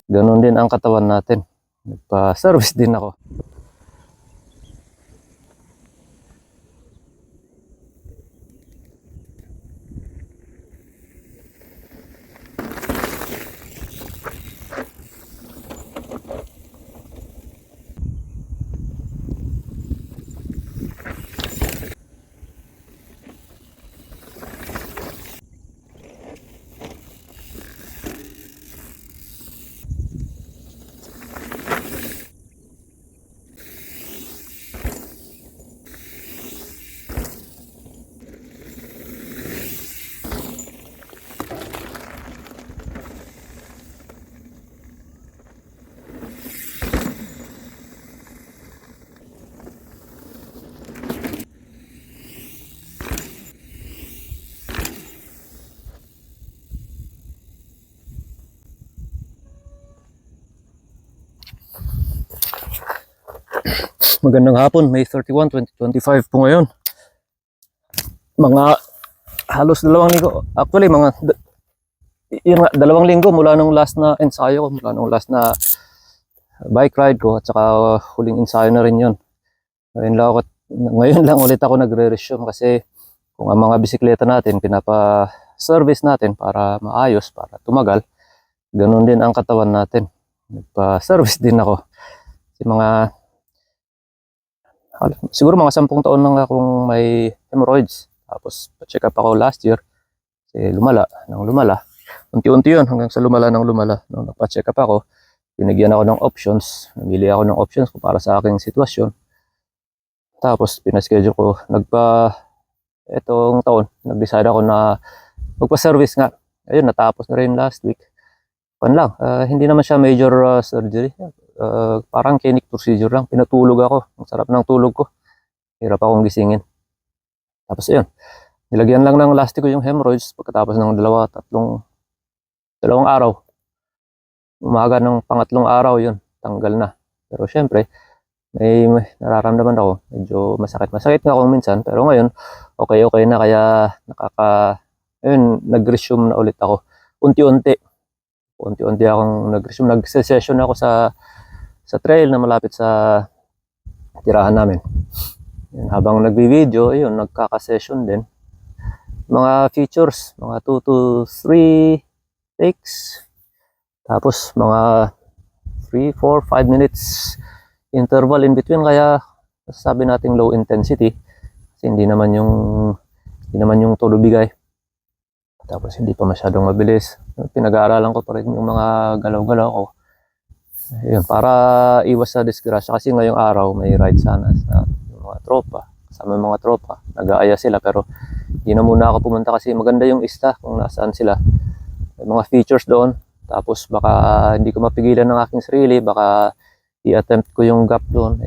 Ganun din ang katawan natin. Nagpa-service din ako. Magandang hapon, May 31, 2025 po ngayon. Mga halos 2 linggo. Actually, yun nga, 2 linggo mula nung last na ensayo ko, mula nung last na bike ride ko, at saka huling ensayo na rin yun. Ngayon lang ulit ako nagre-resume kasi kung ang mga bisikleta natin, pinapa-service natin para maayos, para tumagal, ganun din ang katawan natin. Nagpa-service din ako. Kasi siguro mga 10 taon lang akong may hemorrhoids. Tapos pa-check up ako last year. Kasi lumala. Unti-unti yun hanggang sa lumala. Nung nagpa-check up ako, binigyan ako ng options. Namili ako ng options ko para sa aking sitwasyon. Tapos pinaschedule ko. Etong taon, nag-decide ako na magpa-service nga. Ayun, natapos na rin last week. Hindi naman siya major surgery. Parang clinic procedure lang. Pinatulog ako. Ang sarap ng tulog ko. Hirap akong gisingin. Tapos ayun, nilagyan lang ng elastic ko yung hemorrhoids pagkatapos ng dalawang araw. Umaga ng pangatlong araw yun, tanggal na. Pero syempre, may nararamdaman ako. Medyo masakit nga kung minsan. Pero ngayon, okay na. Kaya nag-resume na ulit ako. Unti-unti akong nag-resume. Nag-session ako sa trail na malapit sa tirahan namin. Yun, habang nagbi-video, ayun, nagkaka-session din. Mga features, mga 2 to 3 takes. Tapos mga 3, 4, 5 minutes interval in between, kaya sabi nating low intensity kasi hindi naman yung todo bigay. Tapos hindi pa masyadong mabilis. Pinag-aaralan ko pa rin yung mga galaw-galaw ko. Ayun, para iwas sa disgrasya kasi ngayong araw may ride sana sa mga tropa. Kasama yung mga tropa, nag-aaya sila pero hindi na muna ako pumunta kasi maganda yung ista kung nasaan sila. May mga features doon. Tapos baka hindi ko mapigilan ng aking sarili, baka i-attempt ko yung gap doon.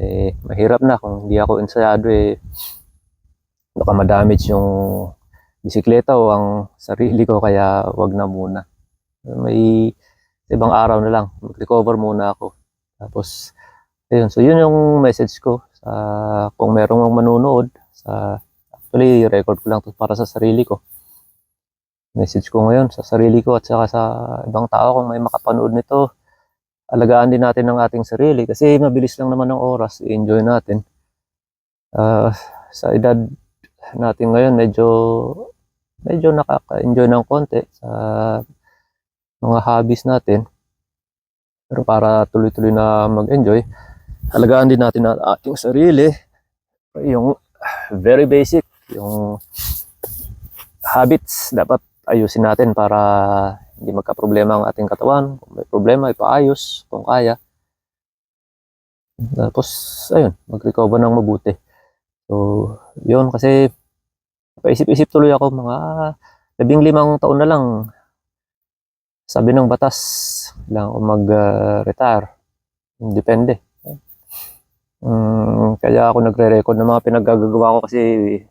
Mahirap na kung hindi ako ensayado, baka ma-damage yung bisikleta o ang sarili ko, kaya wag na muna. May ibang araw na lang, mag-recover muna ako. Tapos ayun, so yun yung message ko sa kung merong manunood actually record ko lang to para sa sarili ko. Message ko ngayon sa sarili ko at saka sa ibang tao, kung may makapanood nito, alagaan din natin ang ating sarili kasi mabilis lang naman ang oras, i-enjoy natin. Sa edad natin ngayon, medyo nakaka-enjoy ng konti sa mga hobbies natin. Pero para tuloy-tuloy na mag-enjoy, alagaan din natin ang ating sarili. Yung very basic, yung habits dapat ayusin natin para hindi magka-problema ang ating katawan. Kung may problema, ipaayos kung kaya. Tapos, ayun, mag-recover ng mabuti. So, yun, kasi paisip-isip tuloy ako, mga 15 taon na lang. Sabi ng batas, lang mag-retire. Depende. Kaya ako nagre-record ng mga pinaggagawa ko kasi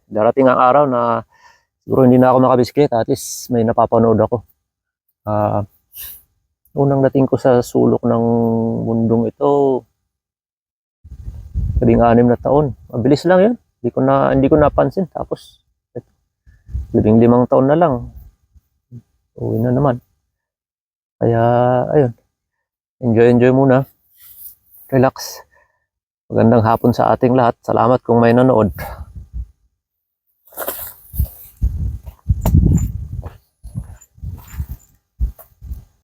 darating ang araw na siguro hindi na ako makabisikleta, at least may napapanood ako. Unang dating ko sa sulok ng mundong ito, 16 na taon. Mabilis lang yun. Hindi ko napansin. Tapos, 15 taon na lang. Uwi na naman. Kaya, ayun. Enjoy muna. Relax. Magandang hapon sa ating lahat. Salamat kung may nanood.